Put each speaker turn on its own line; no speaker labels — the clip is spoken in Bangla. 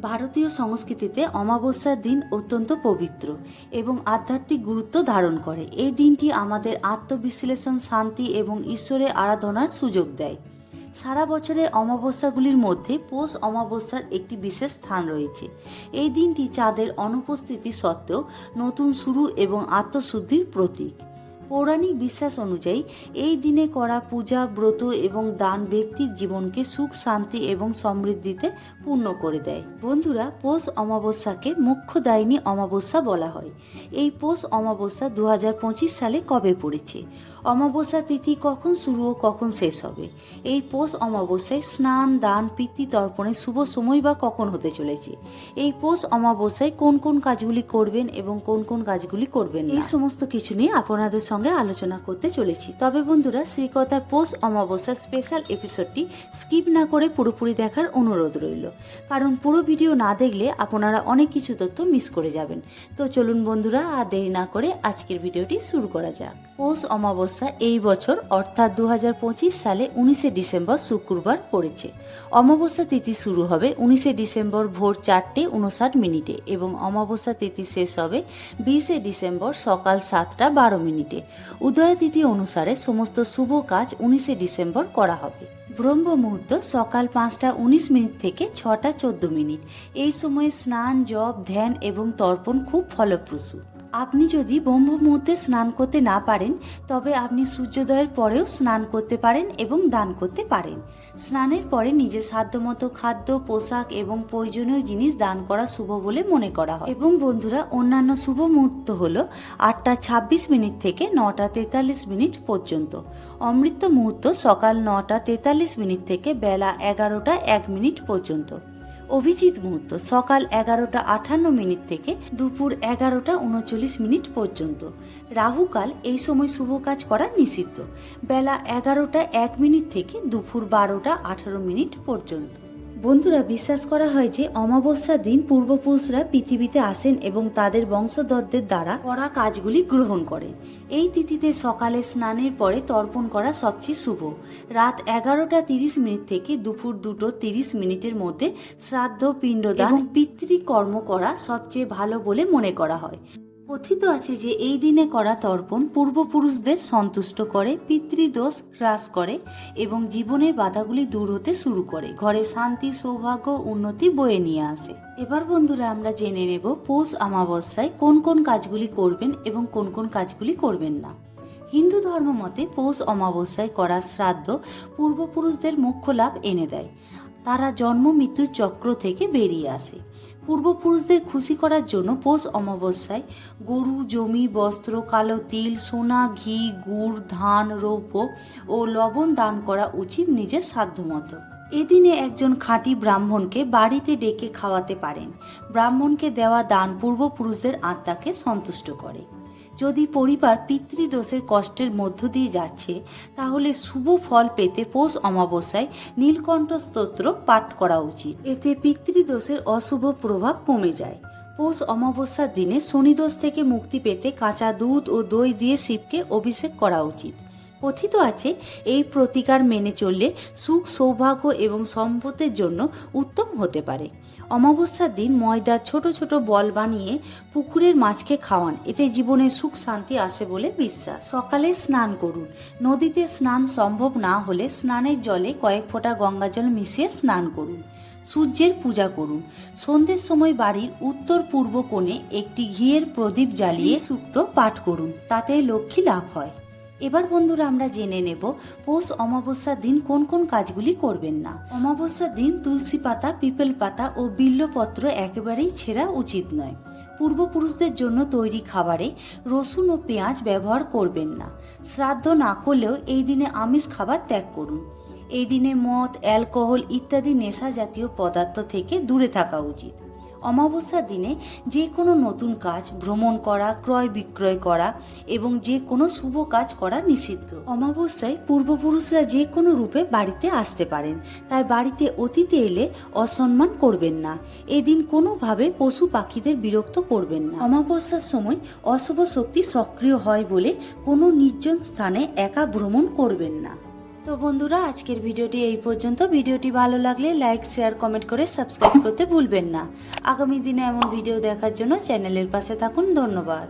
ভারতীয় সংস্কৃতিতে অমাবস্যার দিন অত্যন্ত পবিত্র এবং আধ্যাত্মিক গুরুত্ব ধারণ করে। এই দিনটি আমাদের আত্মবিশ্লেষণ, শান্তি এবং ঈশ্বরের আরাধনার সুযোগ দেয়। সারা বছরে অমাবস্যাগুলির মধ্যে পৌষ অমাবস্যার একটি বিশেষ স্থান রয়েছে। এই দিনটি চাঁদের অনুপস্থিতি সত্ত্বেও নতুন শুরু এবং আত্মশুদ্ধির প্রতীক। পৌরাণিক বিশ্বাস অনুযায়ী এই দিনে করা পূজা, ব্রত এবং দান ব্যক্তির জীবনকে সুখ, শান্তি এবং সমৃদ্ধিতে পূর্ণ করে দেয়। বন্ধুরা, পৌষ অমাবস্যাকে মোক্ষদায়িনী অমাবস্যা বলা হয়। এই পৌষ অমাবস্যা 2025 সালে কবে পড়েছে? অমাবস্যা তিথি কখন শুরু ও কখন শেষ হবে? এই পৌষ অমাবস্যায় স্নান, দান, পিতৃতর্পণের শুভ সময় বা কখন হতে চলেছে? এই পৌষ অমাবস্যায় কোন কোন কাজগুলি করবেন এবং কোন কোন কাজগুলি করবেন না, এই সমস্ত কিছু নিয়ে আপনাদের সঙ্গে আলোচনা করতে চলেছি। তবে বন্ধুরা, শ্রীকথার পৌষ অমাবস্যার স্পেশাল এপিসোডটি স্কিপ না করে পুরোপুরি দেখার অনুরোধ রইল, কারণ পুরো ভিডিও না দেখলে আপনারা অনেক কিছু তথ্য মিস করে যাবেন। তো চলুন বন্ধুরা, আর দেরি না করে আজকের ভিডিওটি শুরু করা যাক। পৌষ অমাবস্যা এই বছর অর্থাৎ 2025 সালে 19শে ডিসেম্বর শুক্রবার পড়েছে। অমাবস্যা তিথি শুরু হবে 19শে ডিসেম্বর ভোর 4:59 এবং অমাবস্যা তিথি শেষ হবে 20শে ডিসেম্বর সকাল 7:12। উদয় তিথি অনুসারে সমস্ত শুভ কাজ 19শে ডিসেম্বর করা হবে। ব্রহ্ম মুহূর্ত সকাল 5:19 থেকে 6:14। এই সময়ে স্নান, জপ, ধ্যান এবং তর্পণ খুব ফলপ্রসূ। আপনি যদি ব্রহ্ম মুহূর্তে স্নান করতে না পারেন, তবে আপনি সূর্যোদয়ের পরেও স্নান করতে পারেন এবং দান করতে পারেন। স্নানের পরে নিজের সাধ্যমতো খাদ্য, পোশাক এবং প্রয়োজনীয় জিনিস দান করা শুভ বলে মনে করা হয়। এবং বন্ধুরা, অন্যান্য শুভ মুহূর্ত হল 8:26 থেকে 9:43 পর্যন্ত। অমৃত মুহূর্ত সকাল 9:43 থেকে বেলা 11:01 পর্যন্ত। অভিজিৎ মুহূর্ত সকাল 11:58 থেকে দুপুর 11:39 পর্যন্ত। রাহুকাল এই সময় শুভ কাজ করা নিষিদ্ধ, বেলা 11:01 থেকে দুপুর 12:18 পর্যন্ত। বন্ধুরা, বিশ্বাস করা হয় যে অমাবস্যার দিন পূর্বপুরুষরা পৃথিবীতে আসেন এবং তাদের বংশধরদের দ্বারা করা কাজগুলি গ্রহণ করেন। এই তিথিতে সকালে স্নানের পরে তর্পণ করা সবচেয়ে শুভ। রাত 11:30 থেকে দুপুর 2:30 মধ্যে শ্রাদ্ধ, পিণ্ডদান এবং পিতৃকর্ম করা সবচেয়ে ভালো বলে মনে করা হয়। কথিত আছে যে এই দিনে করা তর্পণ পূর্বপুরুষদের সন্তুষ্ট করে, পিতৃদোষ হ্রাস করে এবং জীবনের বাধাগুলি দূর হতে শুরু করে, ঘরে শান্তি, সৌভাগ্য, উন্নতি বয়ে নিয়ে আসে। এবার বন্ধুরা, আমরা জেনে নেব পৌষ অমাবস্যায় কোন কোন কাজগুলি করবেন এবং কোন কোন কাজগুলি করবেন না। হিন্দু ধর্ম মতে পৌষ অমাবস্যায় করা শ্রাদ্ধ পূর্বপুরুষদের মোক্ষ লাভ এনে দেয়। তারা জন্ম মৃত্যুর চক্র থেকে বেরিয়ে আসে। পূর্বপুরুষদের খুশি করার জন্য পৌষ অমাবস্যায় গরু, জমি, বস্ত্র, কালো তিল, সোনা, ঘি, গুড়, ধান, রৌপ্য ও লবণ দান করা উচিত নিজের সাধ্যমতো। এদিনে একজন খাঁটি ব্রাহ্মণকে বাড়িতে ডেকে খাওয়াতে পারেন। ব্রাহ্মণকে দেওয়া দান পূর্বপুরুষদের আত্মাকে সন্তুষ্ট করে। যদি পরিবার পিতৃদোষের কষ্টের মধ্য দিয়ে যাচ্ছে, তাহলে শুভ ফল পেতে পৌষ অমাবস্যায় নীলকণ্ঠ স্তোত্র পাঠ করা উচিত। এতে পিতৃদোষের অশুভ প্রভাব কমে যায়। পৌষ অমাবস্যার দিনে শনিদোষ থেকে মুক্তি পেতে কাঁচা দুধ ও দই দিয়ে শিবকে অভিষেক করা উচিত। কথিত আছে এই প্রতিকার মেনে চললে সুখ, সৌভাগ্য এবং সম্পদের জন্য উত্তম হতে পারে। অমাবস্যার দিন ময়দার ছোট ছোট বল বানিয়ে পুকুরের মাছকে খাওয়ান, এতে জীবনে সুখ, শান্তি আসে বলে বিশ্বাস। সকালে স্নান করুন। নদীতে স্নান সম্ভব না হলে স্নানের জলে কয়েক ফোঁটা গঙ্গাজল মিশিয়ে স্নান করুন। সূর্যের পূজা করুন। সন্ধ্যের সময় বাড়ির উত্তর পূর্ব কোণে একটি ঘিয়ের প্রদীপ জ্বালিয়ে সূক্ত পাঠ করুন, তাতে লক্ষ্মী লাভ হয়। এবার বন্ধুরা, আমরা জেনে নেব পৌষ অমাবস্যার দিন কোন কোন কাজগুলি করবেন না। অমাবস্যার দিন তুলসী পাতা, পিপল পাতা ও বিল্বপত্র একেবারেই ছেঁড়া উচিত নয়। পূর্বপুরুষদের জন্য তৈরি খাবারে রসুন ও পেঁয়াজ ব্যবহার করবেন না। শ্রাদ্ধ না করলেও এই দিনে আমিষ খাবার ত্যাগ করুন। এই দিনে মদ, অ্যালকোহল ইত্যাদি নেশা জাতীয় পদার্থ থেকে দূরে থাকা উচিত। অমাবস্যার দিনে যে কোনো নতুন কাজ, ভ্রমণ করা, ক্রয় বিক্রয় করা এবং যে কোনো শুভ কাজ করা নিষিদ্ধ। অমাবস্যায় পূর্বপুরুষরা যে কোনো রূপে বাড়িতে আসতে পারেন, তাই বাড়িতে অতিথি এলে অসম্মান করবেন না। এদিন কোনোভাবে পশু পাখিদের বিরক্ত করবেন না। অমাবস্যার সময় অশুভ শক্তি সক্রিয় হয় বলে কোনো নির্জন স্থানে একা ভ্রমণ করবেন না। তো বন্ধুরা, আজকের ভিডিওটি এই পর্যন্ত। ভিডিওটি ভালো লাগলে লাইক, শেয়ার, কমেন্ট করে সাবস্ক্রাইব করতে ভুলবেন না। আগামী দিনে এমন ভিডিও দেখার জন্য চ্যানেলের পাশে থাকুন। ধন্যবাদ।